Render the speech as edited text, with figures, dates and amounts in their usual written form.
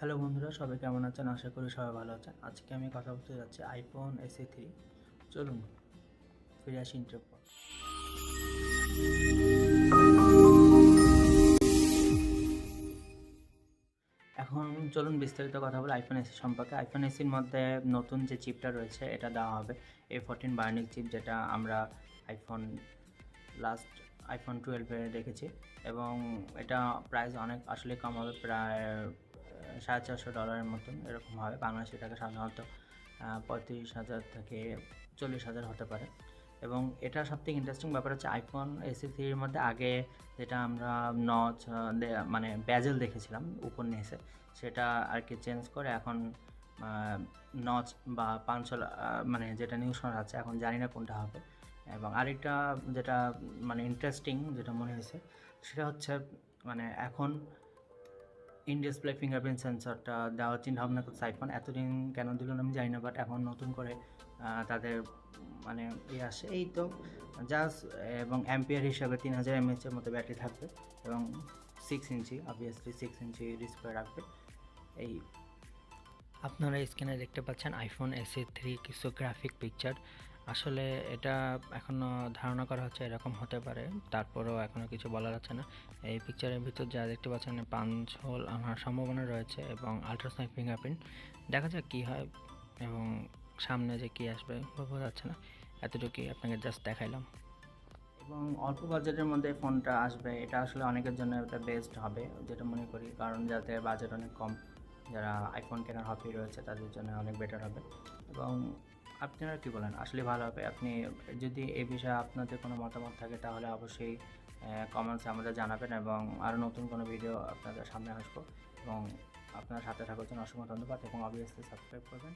Hello বন্ধুরা, সবাই কেমন আছেন? আশা করি সবাই ভালো আছেন। আজকে আমি কথা বলতে যাচ্ছি আইফোন SE3। চলুন ফিরে আসি ইন্টারোর পর। এখন চলুন বিস্তারিত কথা বলি আইফোন SE সম্পর্কে। আইফোন SEর মধ্যে নতুন যে চিপটা রয়েছে এটা দেওয়া হবে A14 বায়োনিক চিপ, যেটা আমরা আইফোন 12-এ দেখেছি। এবং এটা প্রাইস অনেক আসলে কম হবে, প্রায় $450 মতন এরকম হবে। বাংলাদেশি টাকা সাধারণত 35,000 থেকে 40,000 হতে পারে। এবং এটা সবথেকে ইন্টারেস্টিং ব্যাপার হচ্ছে আইফোন SE3-এর মধ্যে আগে যেটা আমরা নচ মানে ব্যাজেল দেখেছিলাম উপর নিচে, সেটা আর কি চেঞ্জ করে এখন নচ বা পাঞ্চল মানে যেটা নিউশন আছে, এখন জানি না কোনটা হবে। এবং আরেকটা যেটা মানে ইন্টারেস্টিং যেটা মনে হয়েছে সেটা হচ্ছে মানে এখন ইন ডিসপ্লে ফিঙ্গারপ্রিন্ট সেন্সরটা দেওয়ার চিন্তা ভাবনা করছে আইফোন। এতদিন কেন দিল না আমি জানি না, বাট এখন নতুন করে তাদের মানে আসে এই তো জাস্ট। এবং অ্যাম্পিয়ার হিসাবে 3000 mAh মতো ব্যাটারি থাকবে এবং 6 ইঞ্চি, অবভিয়াসলি 6 ইঞ্চি ডিসপ্লে রাখবে। এই আপনারা স্ক্রিনে দেখতে পাচ্ছেন আইফোন SE3 কিছু গ্রাফিক পিকচার। আসলে এটা এখনও ধারণা করা হচ্ছে এরকম হতে পারে, তারপরেও এখনও কিছু বলা যাচ্ছে না। এই পিকচারের ভিতর যা দেখতে পাচ্ছেন পাঞ্চ হোল আনার সম্ভাবনা রয়েছে এবং আল্ট্রাসনিক ফিঙ্গারপ্রিন্ট। দেখা যাক কী হয় এবং সামনে যে কী আসবে বোঝা যাচ্ছে না। এতটুকুই আপনাকে জাস্ট দেখাইলাম। এবং অল্প বাজেটের মধ্যে ফোনটা আসবে, এটা আসলে অনেকের জন্য এটা বেস্ট হবে যেটা মনে করি, কারণ যাদের বাজেট অনেক কম, যারা আইফোন কেনার হবি রয়েছে তাদের জন্য অনেক বেটার হবে। এবং আপনারা কী বলেন, আসলে ভালো হবে? আপনি যদি এই বিষয়ে আপনাদের কোনো মতামত থাকে তাহলে অবশ্যই কমেন্টসে আমাদের জানাবেন এবং আরও নতুন কোনো ভিডিও আপনাদের সামনে আসবো। এবং আপনার সাথে থাকার জন্য অসংখ্য ধন্যবাদ এবং অবভিয়াসলি সাবস্ক্রাইব করবেন।